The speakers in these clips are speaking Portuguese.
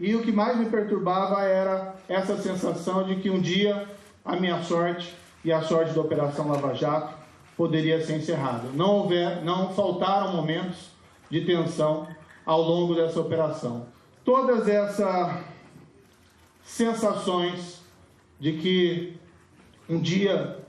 E o que mais me perturbava era essa sensação de que um dia a minha sorte e a sorte da Operação Lava Jato poderia ser encerrada. Não faltaram momentos de tensão ao longo dessa operação. Todas essas sensações de que um dia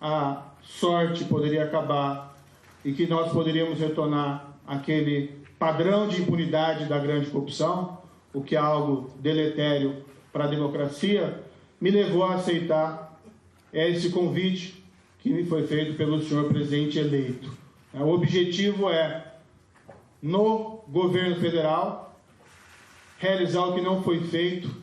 a sorte poderia acabar e que nós poderíamos retornar àquele padrão de impunidade da grande corrupção, o que é algo deletério para a democracia, me levou a aceitar esse convite que me foi feito pelo senhor presidente eleito. O objetivo é, no governo federal, realizar o que não foi feito,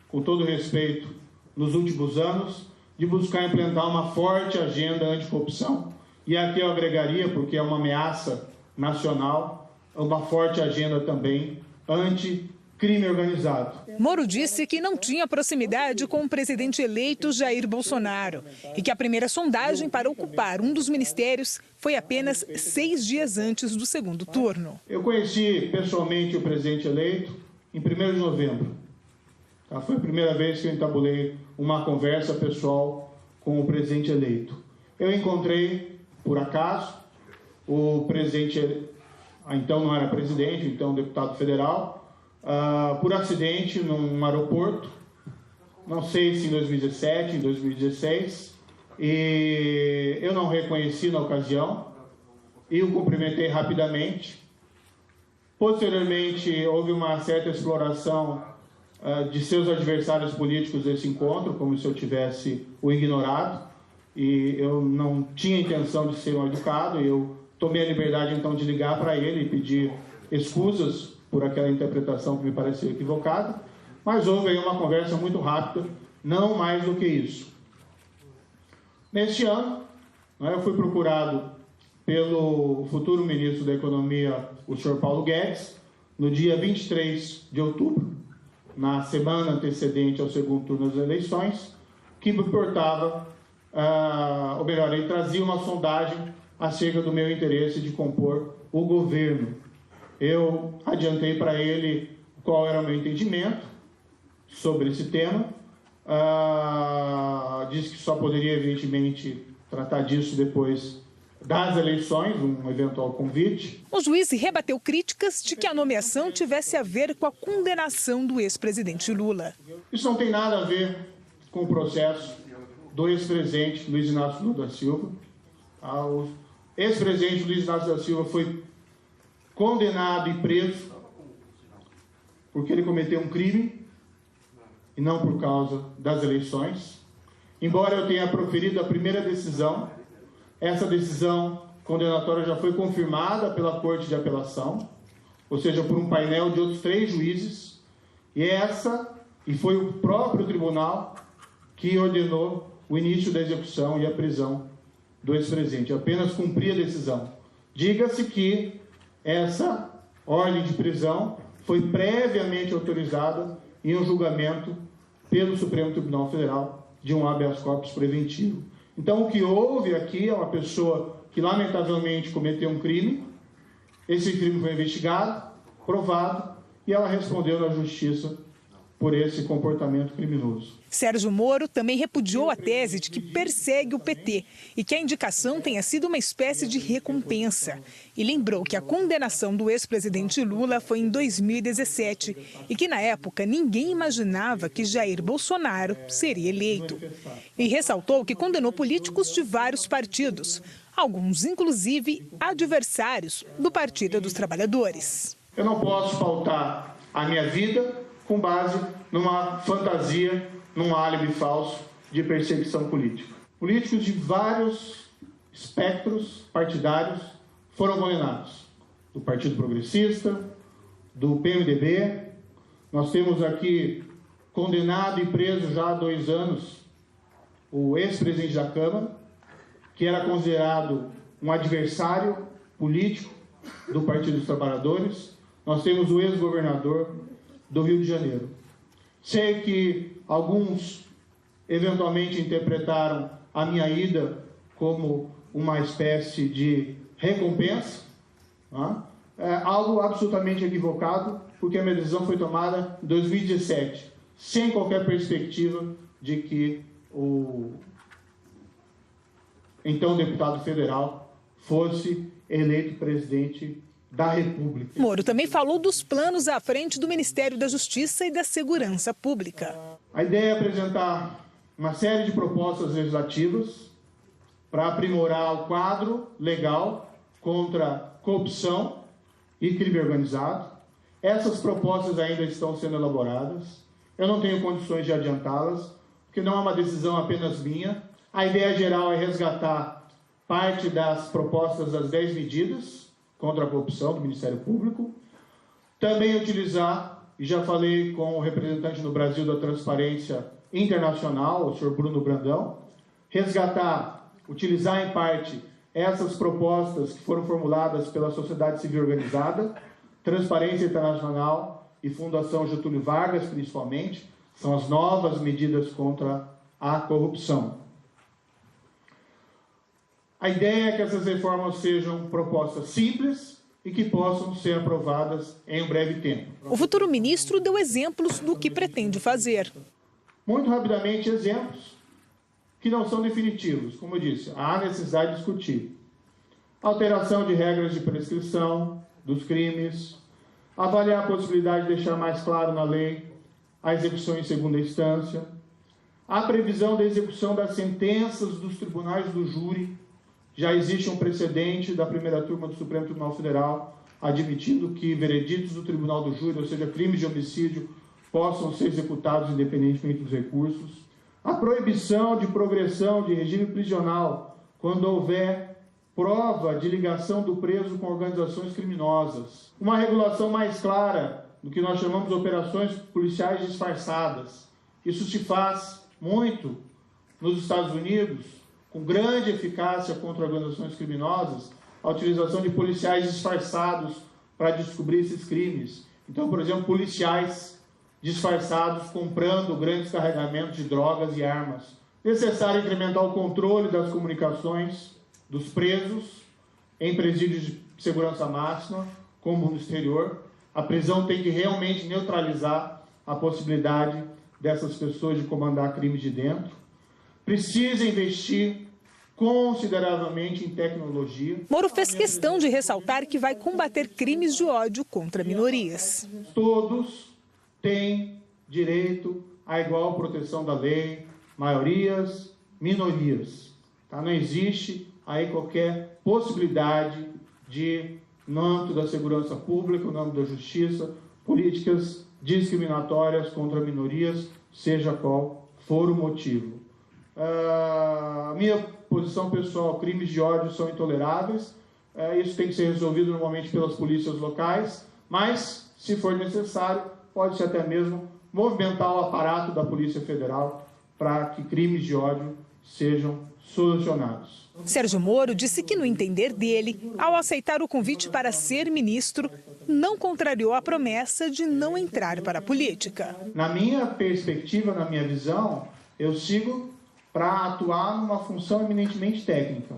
com todo respeito, nos últimos anos, de buscar implementar uma forte agenda anticorrupção. E aqui eu agregaria, porque é uma ameaça nacional, uma forte agenda também anti-crime organizado. Moro disse que não tinha proximidade com o presidente eleito Jair Bolsonaro e que a primeira sondagem para ocupar um dos ministérios foi apenas 6 dias antes do segundo turno. Eu conheci pessoalmente o presidente eleito em 1º de novembro. Foi a primeira vez que eu entabulei uma conversa pessoal com o presidente eleito. Eu encontrei, por acaso, o presidente, então não era presidente, então deputado federal, por acidente num aeroporto, não sei se em 2017, em 2016, e eu não reconheci na ocasião, e o cumprimentei rapidamente. Posteriormente, houve uma certa exploração de seus adversários políticos desse encontro, como se eu tivesse o ignorado, e eu não tinha intenção de ser mal educado, e eu tomei a liberdade então de ligar para ele e pedir excusas por aquela interpretação que me pareceu equivocada, mas houve aí uma conversa muito rápida, não mais do que isso. Neste ano, eu fui procurado pelo futuro ministro da Economia, o senhor Paulo Guedes, no dia 23 de outubro, na semana antecedente ao segundo turno das eleições, que me portava, ou melhor, ele trazia uma sondagem acerca do meu interesse de compor o governo. Eu adiantei para ele qual era o meu entendimento sobre esse tema, disse que só poderia, evidentemente, tratar disso depois das eleições, um eventual convite. O juiz rebateu críticas de que a nomeação tivesse a ver com a condenação do ex-presidente Lula. Isso não tem nada a ver com o processo do ex-presidente Luiz Inácio Lula da Silva. O ex-presidente Luiz Inácio da Silva foi condenado e preso porque ele cometeu um crime e não por causa das eleições. Embora eu tenha proferido a primeira decisão, essa decisão condenatória já foi confirmada pela Corte de Apelação, ou seja, por um painel de outros 3 juízes, e foi o próprio tribunal que ordenou o início da execução e a prisão do ex-presidente. Eu apenas cumpri a decisão. Diga-se que essa ordem de prisão foi previamente autorizada em um julgamento pelo Supremo Tribunal Federal de um habeas corpus preventivo. Então, o que houve aqui é uma pessoa que, lamentavelmente, cometeu um crime. Esse crime foi investigado, provado, e ela respondeu na justiça por esse comportamento criminoso. Sérgio Moro também repudiou a tese de que persegue o PT e que a indicação tenha sido uma espécie de recompensa. E lembrou que a condenação do ex-presidente Lula foi em 2017 e que, na época, ninguém imaginava que Jair Bolsonaro seria eleito. E ressaltou que condenou políticos de vários partidos, alguns, inclusive, adversários do Partido dos Trabalhadores. Eu não posso pautar a minha vida com base numa fantasia, num álibi falso de perseguição política. Políticos de vários espectros partidários foram condenados. Do Partido Progressista, do PMDB. Nós temos aqui condenado e preso já há 2 anos o ex-presidente da Câmara, que era considerado um adversário político do Partido dos Trabalhadores. Nós temos o ex-governador do Rio de Janeiro. Sei que alguns eventualmente interpretaram a minha ida como uma espécie de recompensa, algo absolutamente equivocado. porque a minha decisão foi tomada em 2017, sem qualquer perspectiva de que o então deputado federal fosse eleito presidente da República. Moro também falou dos planos à frente do Ministério da Justiça e da Segurança Pública. A ideia é apresentar uma série de propostas legislativas para aprimorar o quadro legal contra corrupção e crime organizado. Essas propostas ainda estão sendo elaboradas. Eu não tenho condições de adiantá-las, porque não é uma decisão apenas minha. A ideia geral é resgatar parte das propostas das 10 medidas contra a corrupção do Ministério Público. Também utilizar, e já falei com o representante no Brasil da Transparência Internacional, o senhor Bruno Brandão, resgatar, utilizar em parte essas propostas que foram formuladas pela sociedade civil organizada, Transparência Internacional e Fundação Getúlio Vargas, principalmente, são as novas medidas contra a corrupção. A ideia é que essas reformas sejam propostas simples e que possam ser aprovadas em um breve tempo. O futuro ministro deu exemplos do que pretende fazer. Muito rapidamente, exemplos que não são definitivos. Como eu disse, há necessidade de discutir. Alteração de regras de prescrição dos crimes, avaliar a possibilidade de deixar mais claro na lei a execução em segunda instância, a previsão da execução das sentenças dos tribunais do júri. Já existe um precedente da primeira turma do Supremo Tribunal Federal admitindo que vereditos do Tribunal do Júri, ou seja, crimes de homicídio, possam ser executados independentemente dos recursos. A proibição de progressão de regime prisional quando houver prova de ligação do preso com organizações criminosas. Uma regulação mais clara do que nós chamamos de operações policiais disfarçadas. Isso se faz muito nos Estados Unidos, com grande eficácia contra organizações criminosas, a utilização de policiais disfarçados para descobrir esses crimes. Então, por exemplo, policiais disfarçados comprando grandes carregamentos de drogas e armas. Necessário incrementar o controle das comunicações dos presos em presídios de segurança máxima, como no exterior. A prisão tem que realmente neutralizar a possibilidade dessas pessoas de comandar crimes de dentro. Precisa investir consideravelmente em tecnologia. Moro fez questão de ressaltar que vai combater crimes de ódio contra minorias. Todos têm direito à igual proteção da lei, maiorias, minorias. Tá? Não existe aí qualquer possibilidade de, no âmbito da segurança pública, no âmbito da justiça, políticas discriminatórias contra minorias, seja qual for o motivo. Minha posição pessoal, crimes de ódio são intoleráveis, isso tem que ser resolvido normalmente pelas polícias locais, mas, se for necessário, pode-se até mesmo movimentar o aparato da Polícia Federal para que crimes de ódio sejam solucionados. Sérgio Moro disse que, no entender dele, ao aceitar o convite para ser ministro, não contrariou a promessa de não entrar para a política. Na minha perspectiva, na minha visão, eu sigo para atuar numa função eminentemente técnica,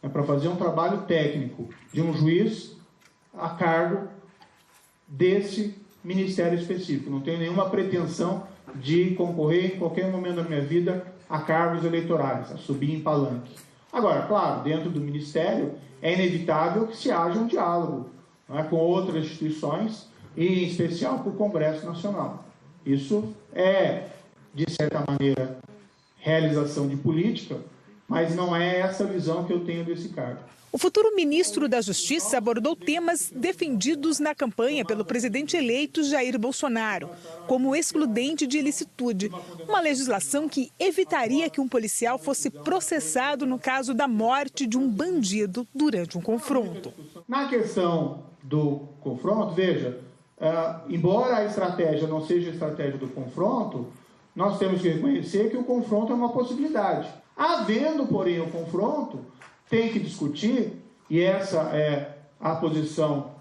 para fazer um trabalho técnico de um juiz a cargo desse ministério específico. Não tenho nenhuma pretensão de concorrer em qualquer momento da minha vida a cargos eleitorais, a subir em palanque. Agora, claro, dentro do ministério é inevitável que se haja um diálogo, não é, com outras instituições e, em especial, com o Congresso Nacional. Isso é, de certa maneira, realização de política, mas não é essa a visão que eu tenho desse cargo. O futuro ministro da Justiça abordou temas defendidos na campanha pelo presidente eleito Jair Bolsonaro, como o excludente de ilicitude, uma legislação que evitaria que um policial fosse processado no caso da morte de um bandido durante um confronto. Na questão do confronto, veja, embora a estratégia não seja a estratégia do confronto, nós temos que reconhecer que o confronto é uma possibilidade. Havendo, porém, o confronto, tem que discutir, e essa é a posição,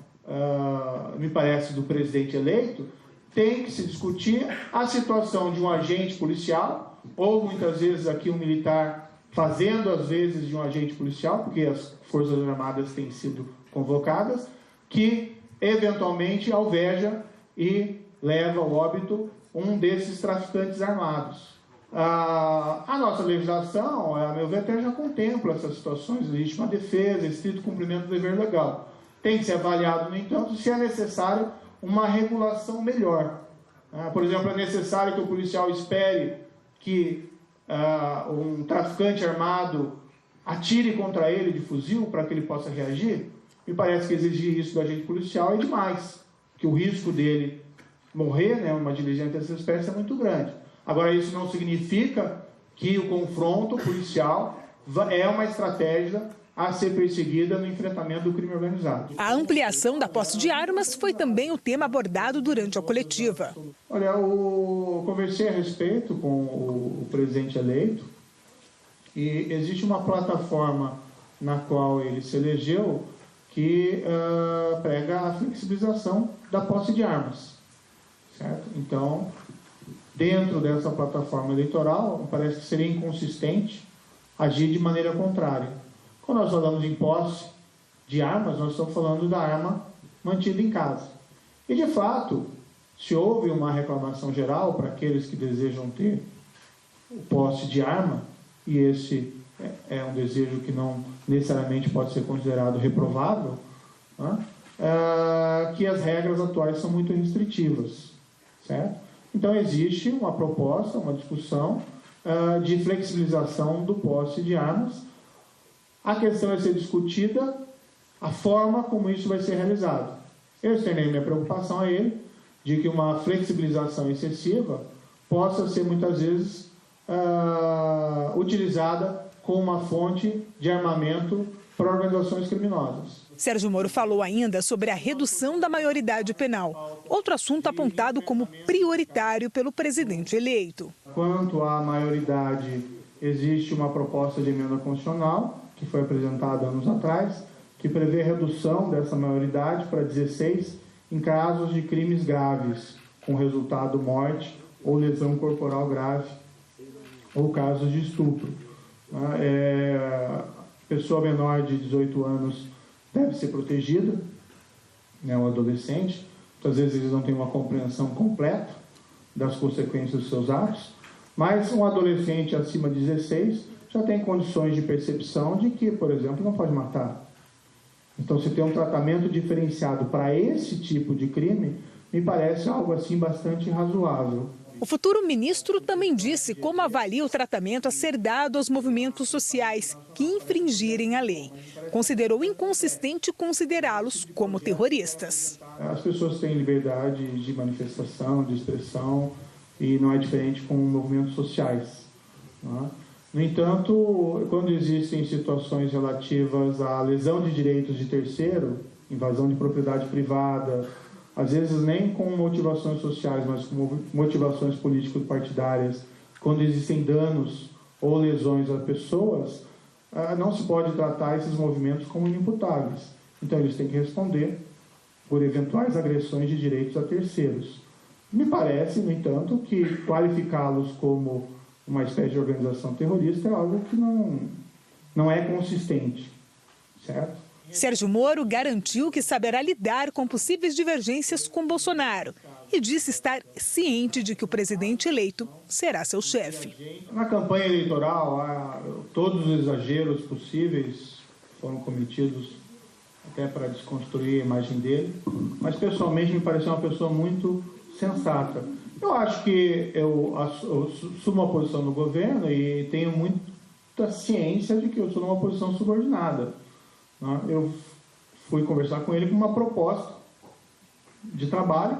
me parece, do presidente eleito, tem que se discutir a situação de um agente policial, ou muitas vezes aqui um militar fazendo às vezes de um agente policial, porque as Forças Armadas têm sido convocadas, que eventualmente alveja e leva ao óbito um desses traficantes armados. A nossa legislação, a meu ver, até já contempla essas situações de legítima defesa, estrito cumprimento do dever legal. Tem que ser avaliado, no entanto, se é necessário uma regulação melhor. Por exemplo, é necessário que o policial espere que um traficante armado atire contra ele de fuzil para que ele possa reagir? Me parece que exigir isso do agente policial é demais, que o risco dele morrer, né, uma diligência dessa espécie, é muito grande. Agora, isso não significa que o confronto policial é uma estratégia a ser perseguida no enfrentamento do crime organizado. A ampliação da posse de armas foi também o tema abordado durante a coletiva. Olha, eu conversei a respeito com o presidente eleito e existe uma plataforma na qual ele se elegeu que prega a flexibilização da posse de armas, certo? Então, dentro dessa plataforma eleitoral, parece que seria inconsistente agir de maneira contrária. Quando nós falamos em posse de armas, nós estamos falando da arma mantida em casa. E, de fato, se houve uma reclamação geral para aqueles que desejam ter posse de arma, e esse é um desejo que não necessariamente pode ser considerado reprovável, né? Que as regras atuais são muito restritivas, certo? Então, existe uma proposta, uma discussão de flexibilização do posse de armas. A questão é ser discutida a forma como isso vai ser realizado. Eu externei minha preocupação a ele de que uma flexibilização excessiva possa ser, muitas vezes, utilizada como uma fonte de armamento para organizações criminosas. Sérgio Moro falou ainda sobre a redução da maioridade penal, outro assunto apontado como prioritário pelo presidente eleito. Quanto à maioridade, existe uma proposta de emenda constitucional, que foi apresentada anos atrás, que prevê a redução dessa maioridade para 16 em casos de crimes graves, com resultado morte ou lesão corporal grave, ou casos de estupro. Pessoa menor de 18 anos deve ser protegida, né, o adolescente. Muitas vezes eles não têm uma compreensão completa das consequências dos seus atos, mas um adolescente acima de 16 já tem condições de percepção de que, por exemplo, não pode matar. Então, se tem um tratamento diferenciado para esse tipo de crime, me parece algo assim bastante razoável. O futuro ministro também disse como avalia o tratamento a ser dado aos movimentos sociais que infringirem a lei. Considerou inconsistente considerá-los como terroristas. As pessoas têm liberdade de manifestação, de expressão, e não é diferente com movimentos sociais, não é? No entanto, quando existem situações relativas à lesão de direitos de terceiro, invasão de propriedade privada, às vezes nem com motivações sociais, mas com motivações político-partidárias, quando existem danos ou lesões a pessoas, não se pode tratar esses movimentos como inimputáveis. Então, eles têm que responder por eventuais agressões de direitos a terceiros. Me parece, no entanto, que qualificá-los como uma espécie de organização terrorista é algo que não é consistente, certo? Sérgio Moro garantiu que saberá lidar com possíveis divergências com Bolsonaro e disse estar ciente de que o presidente eleito será seu chefe. Na campanha eleitoral, todos os exageros possíveis foram cometidos até para desconstruir a imagem dele, mas pessoalmente me pareceu uma pessoa muito sensata. Eu acho que eu assumo uma posição no governo e tenho muita ciência de que eu sou numa posição subordinada. Eu fui conversar com ele com uma proposta de trabalho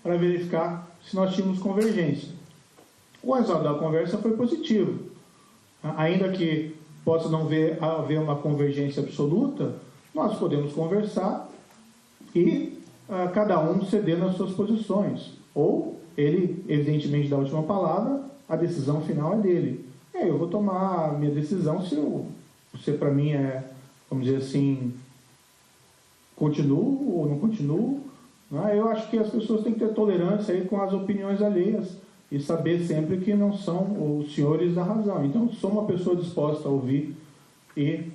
para verificar se nós tínhamos convergência. O resultado da conversa foi positivo. Ainda que possa não haver uma convergência absoluta, nós podemos conversar e cada um ceder nas suas posições. Ou ele, evidentemente, dá a última palavra, a decisão final é dele. Eu vou tomar a minha decisão se para mim vamos dizer assim, continuo ou não continuo. Eu acho que as pessoas têm que ter tolerância aí com as opiniões alheias e saber sempre que não são os senhores da razão. Então, sou uma pessoa disposta a ouvir e,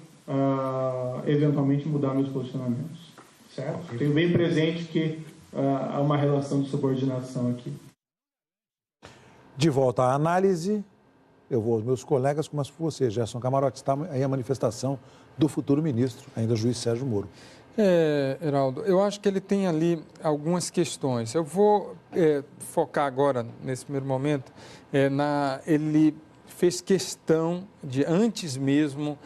eventualmente, mudar meus posicionamentos. Certo? Tenho bem presente que há uma relação de subordinação aqui. De volta à análise, eu vou aos meus colegas, começo por você, Gerson Camarote. Está aí a manifestação do futuro ministro, ainda juiz Sérgio Moro. Heraldo, eu acho que ele tem ali algumas questões. Eu vou focar agora, nesse primeiro momento, ele fez questão de, antes mesmo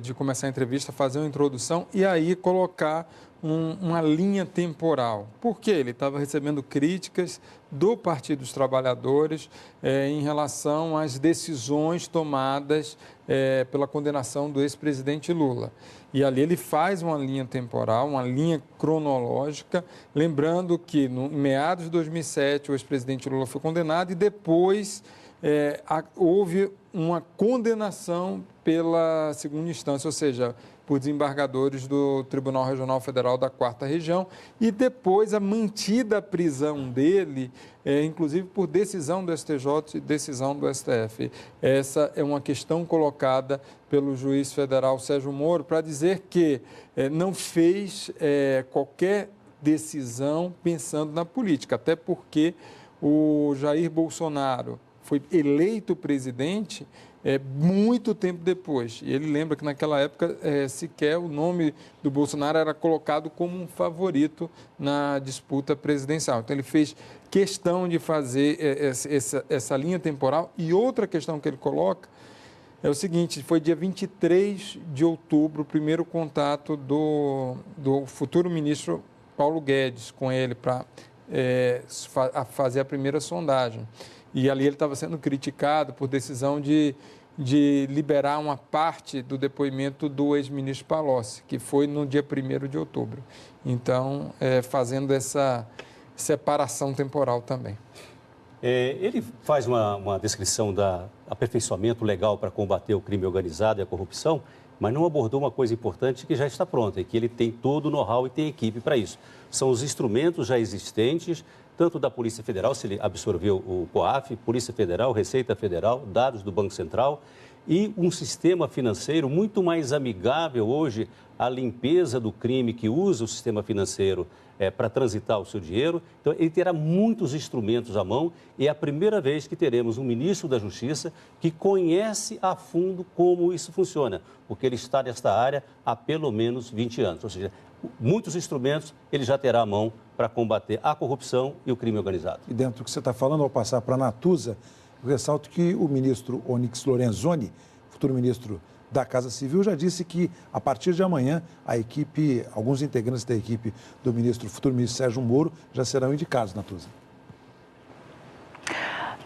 de começar a entrevista, fazer uma introdução e aí colocar uma linha temporal. Por quê? Ele estava recebendo críticas do Partido dos Trabalhadores em relação às decisões tomadas pela condenação do ex-presidente Lula. E ali ele faz uma linha temporal, uma linha cronológica, lembrando que, em meados de 2007, o ex-presidente Lula foi condenado e depois houve uma condenação pela segunda instância, ou seja, por desembargadores do Tribunal Regional Federal da 4ª Região, e depois a mantida prisão dele, inclusive por decisão do STJ e decisão do STF. Essa é uma questão colocada pelo juiz federal Sérgio Moro para dizer que não fez qualquer decisão pensando na política, até porque o Jair Bolsonaro foi eleito presidente muito tempo depois. E ele lembra que naquela época sequer o nome do Bolsonaro era colocado como um favorito na disputa presidencial. Então ele fez questão de fazer essa linha temporal. E outra questão que ele coloca é o seguinte: foi dia 23 de outubro o primeiro contato do futuro ministro Paulo Guedes com ele para fazer a primeira sondagem. E ali ele estava sendo criticado por decisão de liberar uma parte do depoimento do ex-ministro Palocci, que foi no dia 1º de outubro. Então, fazendo essa separação temporal também. Ele faz uma descrição do aperfeiçoamento legal para combater o crime organizado e a corrupção, mas não abordou uma coisa importante que já está pronta, e que ele tem todo o know-how e tem equipe para isso. São os instrumentos já existentes, tanto da Polícia Federal, se ele absorveu o COAF, Polícia Federal, Receita Federal, dados do Banco Central, e um sistema financeiro muito mais amigável hoje à limpeza do crime que usa o sistema financeiro para transitar o seu dinheiro. Então, ele terá muitos instrumentos à mão e é a primeira vez que teremos um ministro da Justiça que conhece a fundo como isso funciona, porque ele está nesta área há pelo menos 20 anos. Ou seja, muitos instrumentos ele já terá à mão para combater a corrupção e o crime organizado. E dentro do que você está falando, ao passar para a Natuza, eu ressalto que o ministro Onyx Lorenzoni, futuro ministro da Casa Civil, já disse que, a partir de amanhã, a equipe, alguns integrantes da equipe do futuro ministro Sérgio Moro, já serão indicados, Natuza.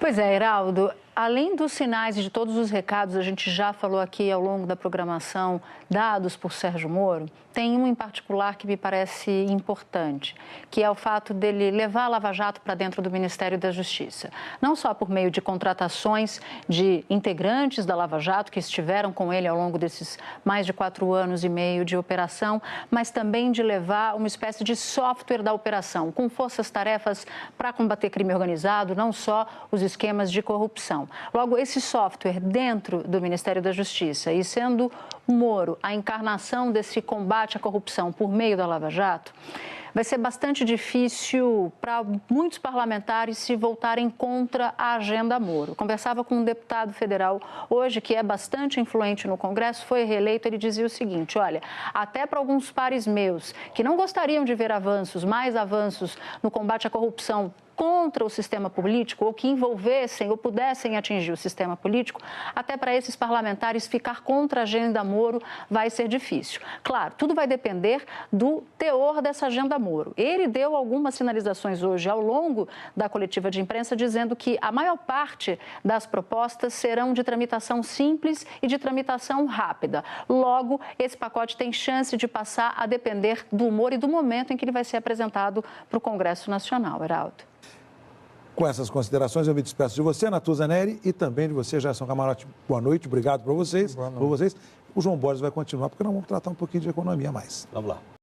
Pois é, Heraldo. Além dos sinais e de todos os recados, a gente já falou aqui ao longo da programação, dados por Sérgio Moro, tem um em particular que me parece importante, que é o fato dele levar a Lava Jato para dentro do Ministério da Justiça. Não só por meio de contratações de integrantes da Lava Jato que estiveram com ele ao longo desses mais de 4 anos e meio de operação, mas também de levar uma espécie de software da operação, com forças-tarefas para combater crime organizado, não só os esquemas de corrupção. Logo, esse software dentro do Ministério da Justiça e sendo Moro a encarnação desse combate à corrupção por meio da Lava Jato, vai ser bastante difícil para muitos parlamentares se voltarem contra a agenda Moro. Conversava com um deputado federal hoje que é bastante influente no Congresso, foi reeleito, ele dizia o seguinte: olha, até para alguns pares meus que não gostariam de ver mais avanços no combate à corrupção contra o sistema político ou que envolvessem ou pudessem atingir o sistema político, até para esses parlamentares ficar contra a agenda Moro vai ser difícil. Claro, tudo vai depender do teor dessa agenda Moro. Ele deu algumas sinalizações hoje ao longo da coletiva de imprensa dizendo que a maior parte das propostas serão de tramitação simples e de tramitação rápida. Logo, esse pacote tem chance de passar a depender do humor e do momento em que ele vai ser apresentado para o Congresso Nacional. Heraldo. Com essas considerações, eu me despeço de você, Natuza Neri, e também de você, Gerson Camarote. Boa noite, obrigado por vocês. Boa noite. Por vocês. O João Borges vai continuar, porque nós vamos tratar um pouquinho de economia mais. Vamos lá.